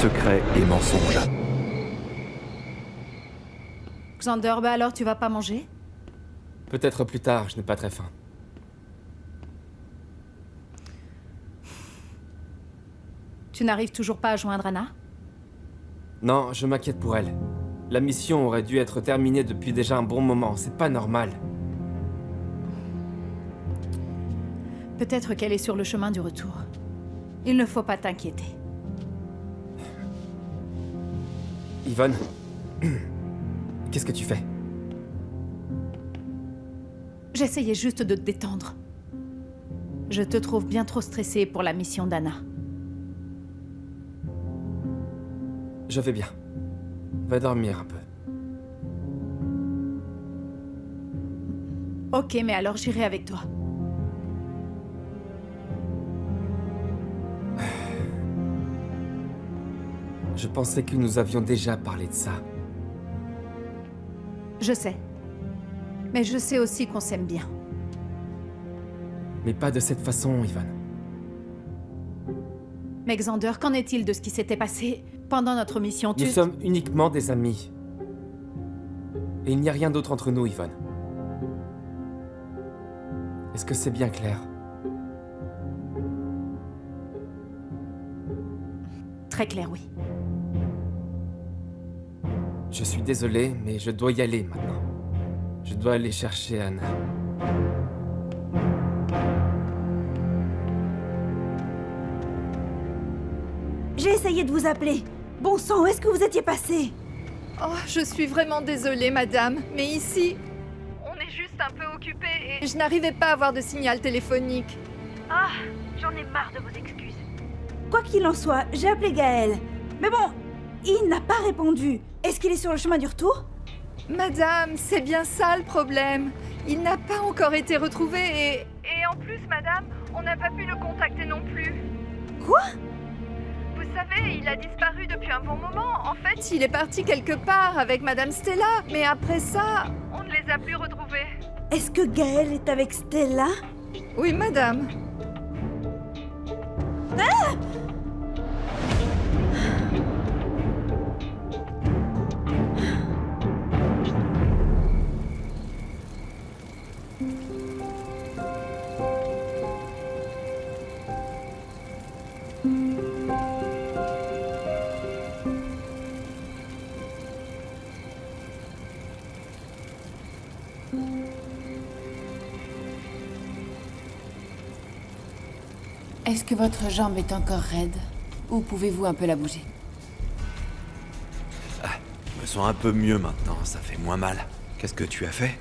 secrets et mensonges. Xander, bah alors tu vas pas manger? Peut-être plus tard, je n'ai pas très faim. Tu n'arrives toujours pas à joindre Anna? Non, je m'inquiète pour elle. La mission aurait dû être terminée depuis déjà un bon moment, c'est pas normal. Peut-être qu'elle est sur le chemin du retour. Il ne faut pas t'inquiéter. Yvonne, qu'est-ce que tu fais? J'essayais juste de te détendre. Je te trouve bien trop stressée pour la mission d'Anna. Je vais bien. Va dormir un peu. Ok, mais alors j'irai avec toi. Je pensais que nous avions déjà parlé de ça. Je sais. Mais je sais aussi qu'on s'aime bien. Mais pas de cette façon, Yvonne. Mais Xander, qu'en est-il de ce qui s'était passé pendant notre mission? Nous sommes uniquement des amis. Et il n'y a rien d'autre entre nous, Yvonne. Est-ce que c'est bien clair? Très clair, oui. Je suis désolé, mais je dois y aller maintenant. Je dois aller chercher Anna. J'ai essayé de vous appeler. Bon sang, où est-ce que vous étiez passé? Oh, je suis vraiment désolée, madame, mais ici, on est juste un peu occupés et je n'arrivais pas à avoir de signal téléphonique. Ah, j'en ai marre de vos excuses. Quoi qu'il en soit, j'ai appelé Gaël. Mais bon, il n'a pas répondu. Est-ce qu'il est sur le chemin du retour? Madame, c'est bien ça le problème. Il n'a pas encore été retrouvé et en plus, madame, on n'a pas pu le contacter non plus. Quoi? Vous savez, il a disparu depuis un bon moment. En fait, il est parti quelque part avec madame Stella, mais après ça, on ne les a plus retrouvés. Est-ce que Gaël est avec Stella? Oui, madame. Est-ce que votre jambe est encore raide? Ou pouvez-vous un peu la bouger? Je me sens un peu mieux maintenant, ça fait moins mal. Qu'est-ce que tu as fait?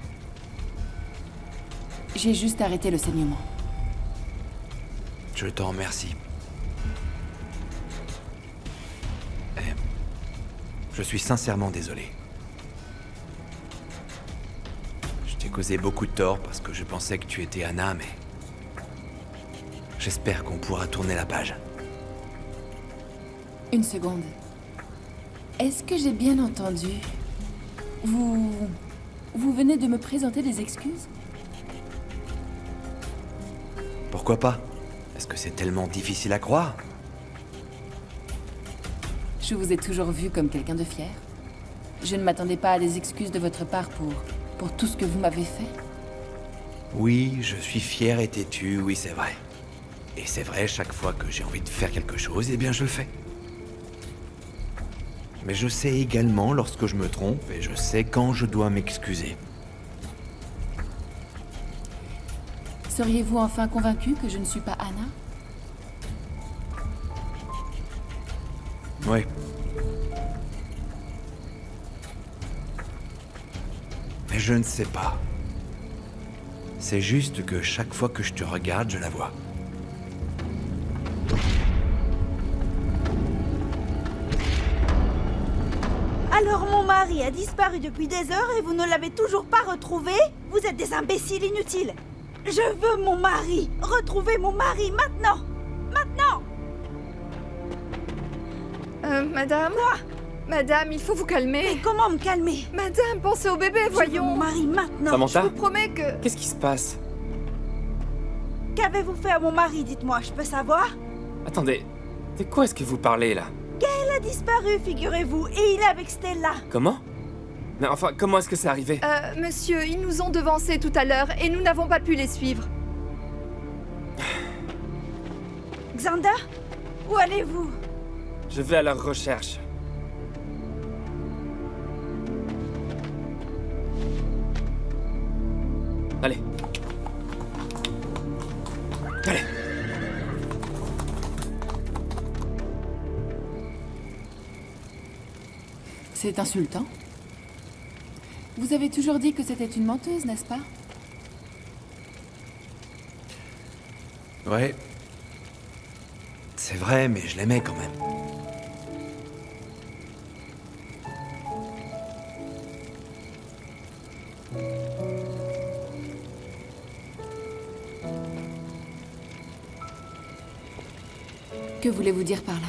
J'ai juste arrêté le saignement. Je t'en remercie. Je suis sincèrement désolé. Je t'ai causé beaucoup de tort parce que je pensais que tu étais Anna, mais... J'espère qu'on pourra tourner la page. Une seconde. Est-ce que j'ai bien entendu? Vous venez de me présenter des excuses? Pourquoi pas? Est-ce que c'est tellement difficile à croire? Je vous ai toujours vu comme quelqu'un de fier. Je ne m'attendais pas à des excuses de votre part pour tout ce que vous m'avez fait. Oui, je suis fier et têtu, oui c'est vrai. Et c'est vrai, chaque fois que j'ai envie de faire quelque chose, eh bien je le fais. Mais je sais également lorsque je me trompe et je sais quand je dois m'excuser. Seriez-vous enfin convaincu que je ne suis pas Anna? Oui. Mais je ne sais pas. C'est juste que chaque fois que je te regarde, je la vois. Alors mon mari a disparu depuis des heures et vous ne l'avez toujours pas retrouvé? Vous êtes des imbéciles inutiles. Je veux mon mari. Retrouvez mon mari maintenant. Maintenant. Madame? Quoi? Madame, il faut vous calmer. Mais comment me calmer? Madame, pensez au bébé, Je veux mon voyons. mari maintenant. Je Samantha, vous promets que... qu'est-ce qui se passe? Qu'avez-vous fait à mon mari, dites-moi, je peux savoir? Attendez, de quoi est-ce que vous parlez là? Gaël a disparu, figurez-vous, et il est avec Stella. Comment? Mais enfin, comment est-ce que c'est arrivé? Monsieur, ils nous ont devancés tout à l'heure et nous n'avons pas pu les suivre. Xander, où allez-vous? Je vais à leur recherche. Allez. Allez. C'est insultant. Vous avez toujours dit que c'était une menteuse, n'est-ce pas? Ouais. C'est vrai, mais je l'aimais quand même. Que voulez-vous dire par là?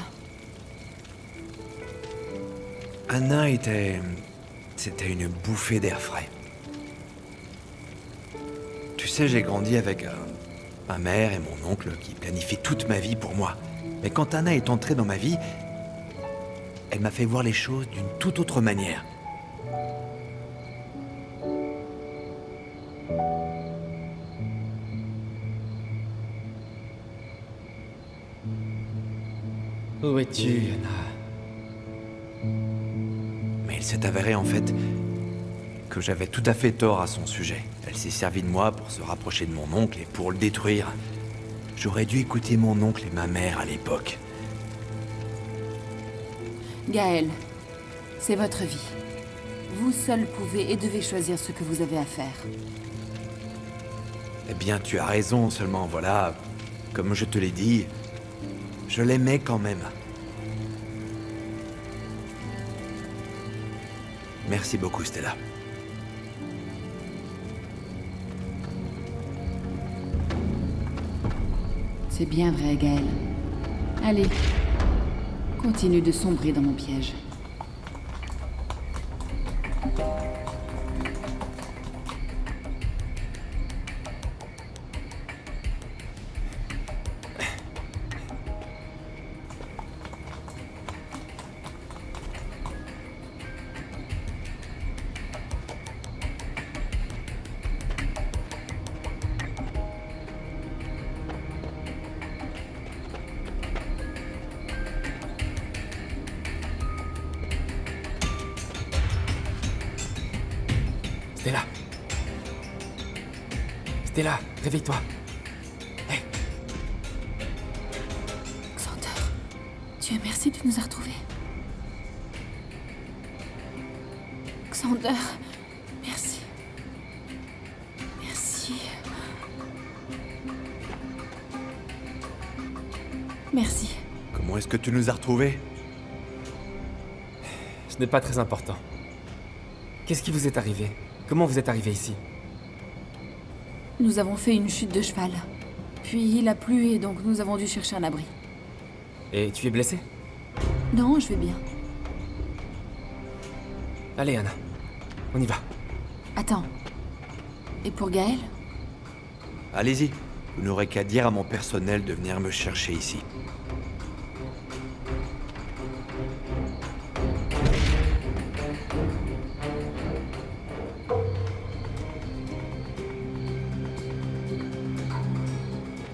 Anna était... C'était une bouffée d'air frais. Tu sais, j'ai grandi avec ma mère et mon oncle qui planifient toute ma vie pour moi. Mais quand Anna est entrée dans ma vie, elle m'a fait voir les choses d'une toute autre manière. Où es-tu, Anna? Mais il s'est avéré en fait que j'avais tout à fait tort à son sujet. Elle s'est servie de moi pour se rapprocher de mon oncle et pour le détruire. J'aurais dû écouter mon oncle et ma mère à l'époque. Gaël, c'est votre vie. Vous seul pouvez et devez choisir ce que vous avez à faire. Eh bien, tu as raison, seulement voilà, comme je te l'ai dit, je l'aimais quand même. Merci beaucoup, Stella. C'est bien vrai, Gaël. Allez, continue de sombrer dans mon piège. Stella. Stella, réveille-toi. Hey. Xander, Dieu merci, tu nous as retrouvés. Xander, merci. Merci. Merci. Comment est-ce que tu nous as retrouvés? Ce n'est pas très important. Qu'est-ce qui vous est arrivé? Comment vous êtes arrivé ici? Nous avons fait une chute de cheval. Puis il a plu et donc nous avons dû chercher un abri. Et tu es blessé? Non, je vais bien. Allez, Anna. On y va. Attends. Et pour Gaël? Allez-y, vous n'aurez qu'à dire à mon personnel de venir me chercher ici.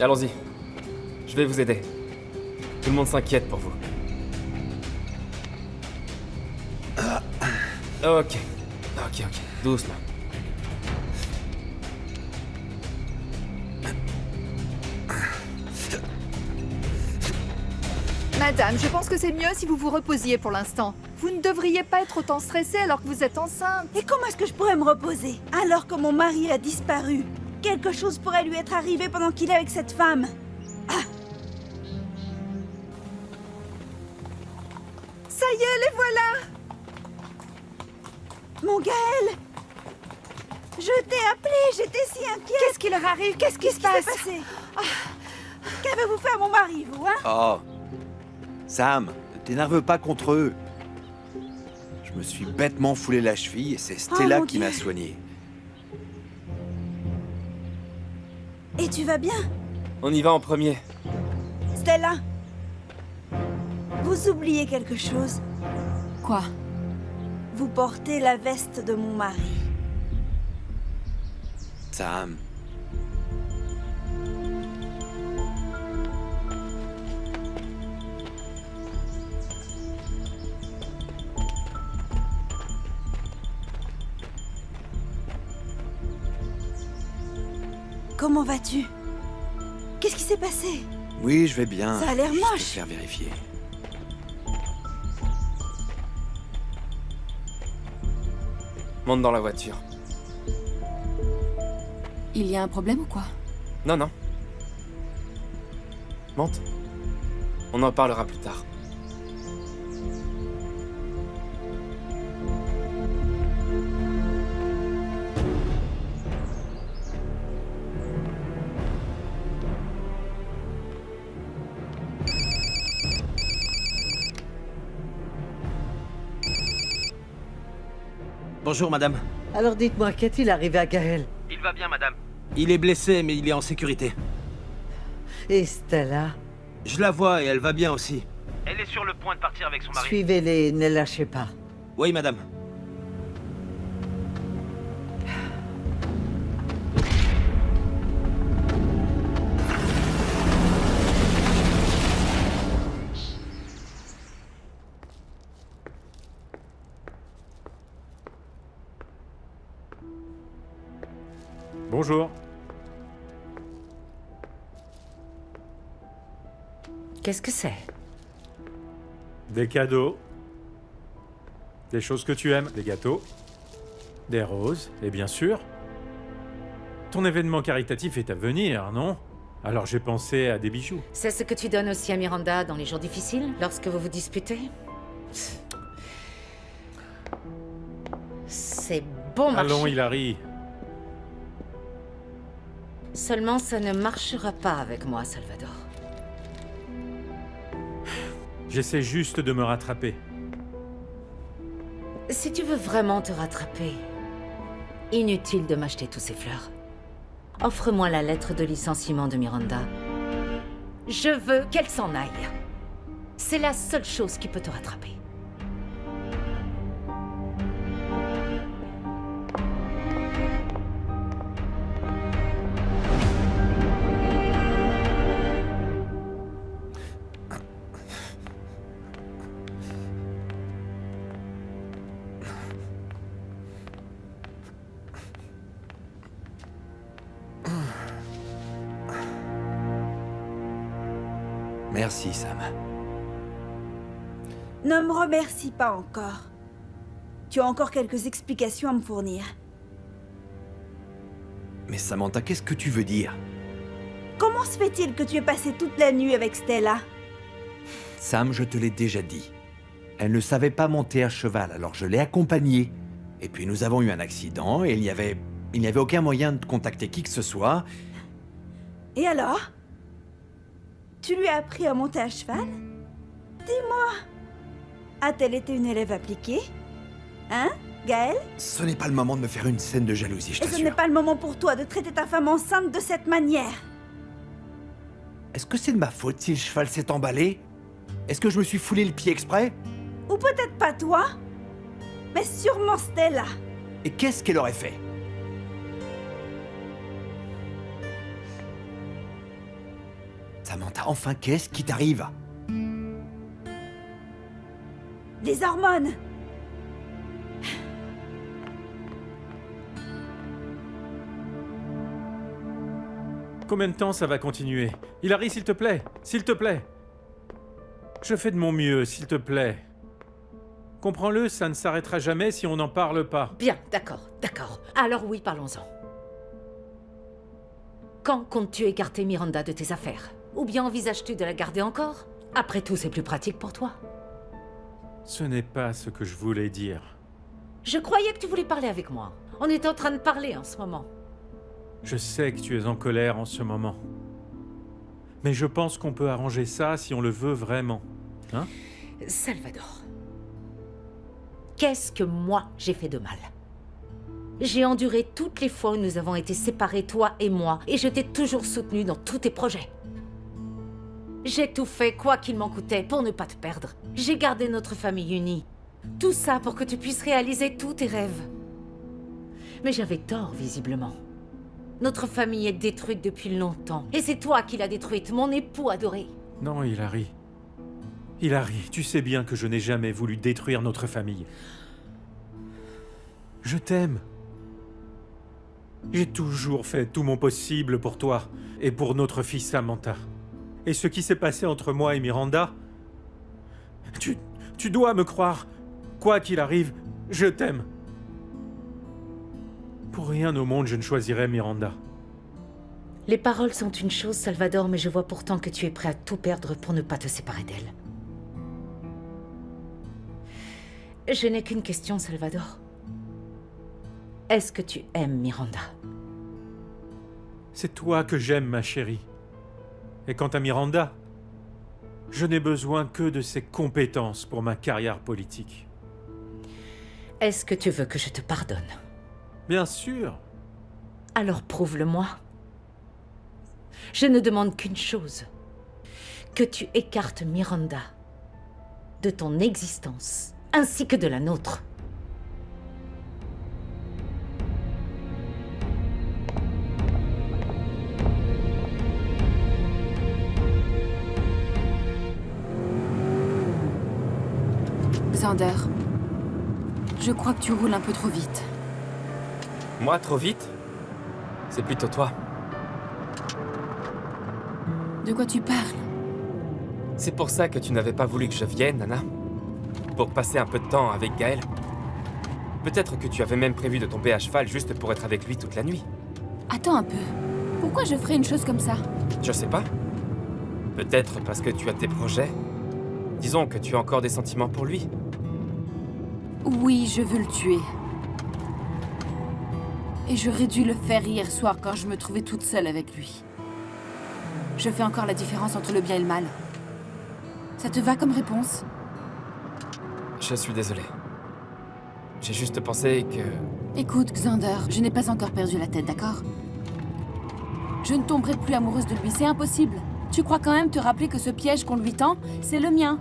Allons-y. Je vais vous aider. Tout le monde s'inquiète pour vous. Ok. Doucement. Madame, je pense que c'est mieux si vous vous reposiez pour l'instant. Vous ne devriez pas être autant stressée alors que vous êtes enceinte. Et comment est-ce que je pourrais me reposer alors que mon mari a disparu? Quelque chose pourrait lui être arrivé pendant qu'il est avec cette femme. Ah! Ça y est, les voilà! Mon Gaël! Je t'ai appelé, j'étais si inquiète. Qu'est-ce qui leur arrive? Qu'est-ce qui se passe? Qu'est-ce qui s'est passé? Qu'avez-vous fait à mon mari, vous, hein? Oh, Sam, ne t'énerve pas contre eux. Je me suis bêtement foulé la cheville et c'est Stella mon qui Dieu. m'a soigné. Et tu vas bien, On y va en premier. Stella? Vous oubliez quelque chose. Quoi? Vous portez la veste de mon mari. Sam. Comment vas-tu? Qu'est-ce qui s'est passé? Oui, je vais bien. Ça a l'air Juste moche. te faire vérifier. Monte dans la voiture. Il y a un problème ou quoi? Non, non. Monte. On en parlera plus tard. Bonjour, madame. Alors dites-moi, qu'est-il arrivé à Gaël? Il va bien, madame. Il est blessé, mais il est en sécurité. Et Stella? Je la vois et elle va bien aussi. Elle est sur le point de partir avec son mari. Suivez-les, ne lâchez pas. Oui, madame. Bonjour. Qu'est-ce que c'est? Des cadeaux. Des choses que tu aimes. Des gâteaux. Des roses. Et bien sûr... Ton événement caritatif est à venir, non? Alors j'ai pensé à des bijoux. C'est ce que tu donnes aussi à Miranda dans les jours difficiles, lorsque vous vous disputez? C'est bon marché. Allons, Hilary. Seulement, ça ne marchera pas avec moi, Salvador. J'essaie juste de me rattraper. Si tu veux vraiment te rattraper, inutile de m'acheter tous ces fleurs. Offre-moi la lettre de licenciement de Miranda. Je veux qu'elle s'en aille. C'est la seule chose qui peut te rattraper. Merci, Sam. Ne me remercie pas encore. Tu as encore quelques explications à me fournir. Mais Samantha, qu'est-ce que tu veux dire? Comment se fait-il que tu aies passé toute la nuit avec Stella? Sam, je te l'ai déjà dit. Elle ne savait pas monter à cheval, alors je l'ai accompagnée. Et puis nous avons eu un accident et il n'y avait aucun moyen de contacter qui que ce soit. Et alors? Tu lui as appris à monter à cheval? Dis-moi, a-t-elle été une élève appliquée? Hein, Gaël? Ce n'est pas le moment de me faire une scène de jalousie, je Et ce n'est t'assure. pas le moment pour toi de traiter ta femme enceinte de cette manière. Est-ce que c'est de ma faute si le cheval s'est emballé? Est-ce que je me suis foulé le pied exprès? Ou peut-être pas toi, mais sûrement Stella. Et qu'est-ce qu'elle aurait fait? Samantha, enfin, qu'est-ce qui t'arrive? Les hormones. Combien de temps ça va continuer? Hilary, s'il te plaît. S'il te plaît. Je fais de mon mieux, s'il te plaît. Comprends-le, ça ne s'arrêtera jamais si on n'en parle pas. Bien, d'accord, d'accord. Alors oui, parlons-en. Quand comptes-tu écarter Miranda de tes affaires? Ou bien envisages-tu de la garder encore? Après tout, c'est plus pratique pour toi. Ce n'est pas ce que je voulais dire. Je croyais que tu voulais parler avec moi. On est en train de parler en ce moment. Je sais que tu es en colère en ce moment. Mais je pense qu'on peut arranger ça si on le veut vraiment. Hein? Salvador, qu'est-ce que moi j'ai fait de mal? J'ai enduré toutes les fois où nous avons été séparés, toi et moi, et je t'ai toujours soutenu dans tous tes projets. J'ai tout fait, quoi qu'il m'en coûtait, pour ne pas te perdre. J'ai gardé notre famille unie. Tout ça pour que tu puisses réaliser tous tes rêves. Mais j'avais tort, visiblement. Notre famille est détruite depuis longtemps. Et c'est toi qui l'as détruite, mon époux adoré. Non, Hilary. Hilary, tu sais bien que je n'ai jamais voulu détruire notre famille. Je t'aime. J'ai toujours fait tout mon possible pour toi et pour notre fille Samantha. Et ce qui s'est passé entre moi et Miranda... Tu dois me croire. Quoi qu'il arrive, je t'aime. Pour rien au monde, je ne choisirais Miranda. Les paroles sont une chose, Salvador, mais je vois pourtant que tu es prêt à tout perdre pour ne pas te séparer d'elle. Je n'ai qu'une question, Salvador. Est-ce que tu aimes Miranda? C'est toi que j'aime, ma chérie. Et quant à Miranda, je n'ai besoin que de ses compétences pour ma carrière politique. Est-ce que tu veux que je te pardonne? Bien sûr. Alors prouve-le-moi. Je ne demande qu'une chose. Que tu écartes Miranda de ton existence, ainsi que de la nôtre. Xander, je crois que tu roules un peu trop vite. Moi, trop vite? C'est plutôt toi. De quoi tu parles? C'est pour ça que tu n'avais pas voulu que je vienne, Nana? Pour passer un peu de temps avec Gaël? Peut-être que tu avais même prévu de tomber à cheval juste pour être avec lui toute la nuit. Attends un peu. Pourquoi je ferais une chose comme ça? Je sais pas. Peut-être parce que tu as tes projets. Disons que tu as encore des sentiments pour lui. Oui, je veux le tuer. Et j'aurais dû le faire hier soir quand je me trouvais toute seule avec lui. Je fais encore la différence entre le bien et le mal. Ça te va comme réponse? Je suis désolé. J'ai juste pensé que... Écoute, Xander, je n'ai pas encore perdu la tête, d'accord? Je ne tomberai plus amoureuse de lui, c'est impossible. Tu crois quand même te rappeler que ce piège qu'on lui tend, c'est le mien.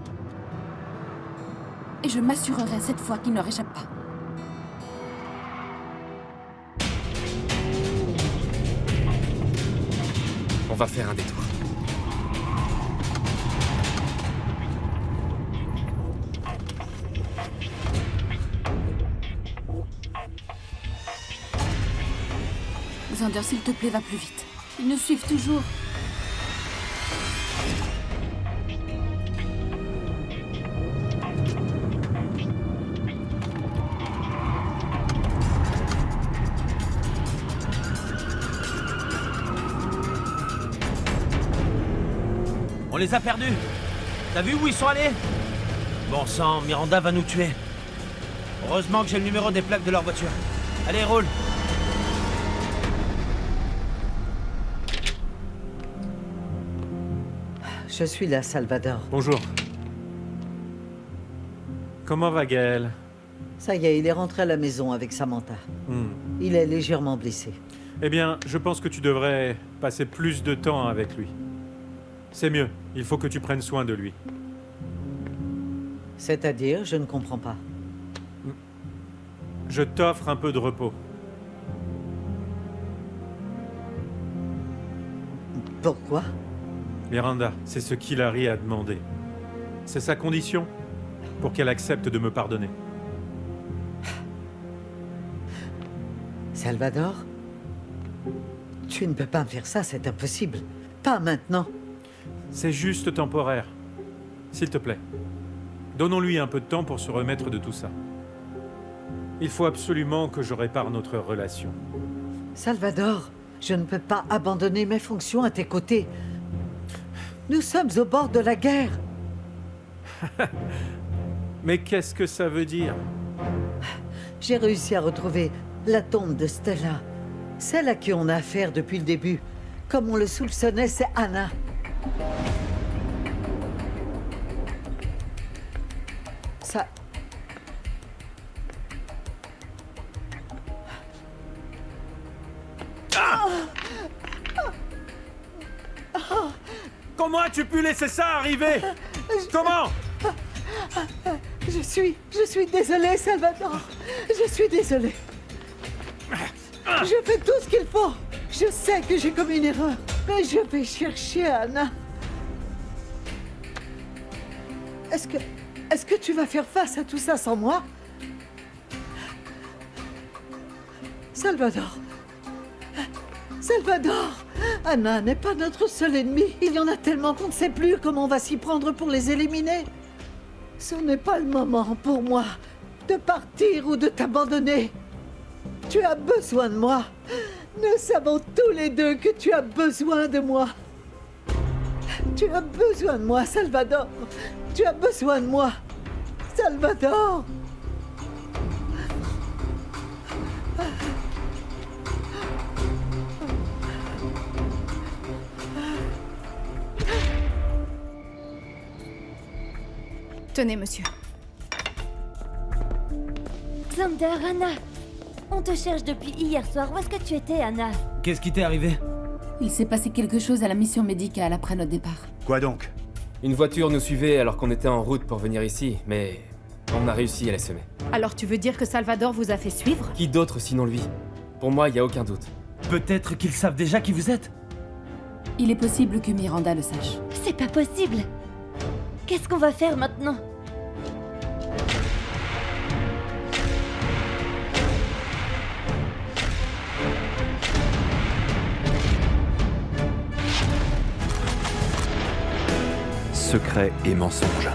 Et je m'assurerai cette fois qu'il ne réchappe pas. On va faire un détour. Xander, s'il te plaît, va plus vite. Ils nous suivent toujours. On les a perdus. T'as vu où ils sont allés? Bon sang, Miranda va nous tuer. Heureusement que j'ai le numéro des plaques de leur voiture. Allez, roule. Je suis là, Salvador. Bonjour. Comment va Gaël? Ça y est, il est rentré à la maison avec Samantha. Il est légèrement blessé. Eh bien, je pense que tu devrais passer plus de temps avec lui. C'est mieux. Il faut que tu prennes soin de lui. C'est-à-dire, je ne comprends pas. Je t'offre un peu de repos. Pourquoi? Miranda, c'est ce qu'Hilary a demandé. C'est sa condition pour qu'elle accepte de me pardonner. Salvador? Tu ne peux pas me faire ça, c'est impossible. Pas maintenant. C'est juste temporaire. S'il te plaît. Donnons-lui un peu de temps pour se remettre de tout ça. Il faut absolument que je répare notre relation. Salvador, je ne peux pas abandonner mes fonctions à tes côtés. Nous sommes au bord de la guerre. Mais qu'est-ce que ça veut dire? J'ai réussi à retrouver la tombe de Stella. Celle à qui on a affaire depuis le début. Comme on le soupçonnait, c'est Anna. Ça... Comment as-tu pu laisser ça arriver? Comment? Je suis désolée, Salvador. Je suis désolée. Je fais tout ce qu'il faut. Je sais que j'ai commis une erreur, mais je vais chercher Anna. Est-ce que tu vas faire face à tout ça sans moi? Salvador. Salvador! Anna n'est pas notre seul ennemi. Il y en a tellement qu'on ne sait plus comment on va s'y prendre pour les éliminer. Ce n'est pas le moment pour moi de partir ou de t'abandonner. Tu as besoin de moi. Nous savons tous les deux que tu as besoin de moi. Tu as besoin de moi, Salvador. Tu as besoin de moi, Salvador. Tenez, monsieur. Xander, Anna! On te cherche depuis hier soir. Où est-ce que tu étais, Anna? Qu'est-ce qui t'est arrivé? Il s'est passé quelque chose à la mission médicale après notre départ. Quoi donc? Une voiture nous suivait alors qu'on était en route pour venir ici, mais on a réussi à la semer. Alors tu veux dire que Salvador vous a fait suivre? Qui d'autre sinon lui? Pour moi, il y a aucun doute. Peut-être qu'ils savent déjà qui vous êtes? Il est possible que Miranda le sache. C'est pas possible! Qu'est-ce qu'on va faire maintenant? Secret et mensonge.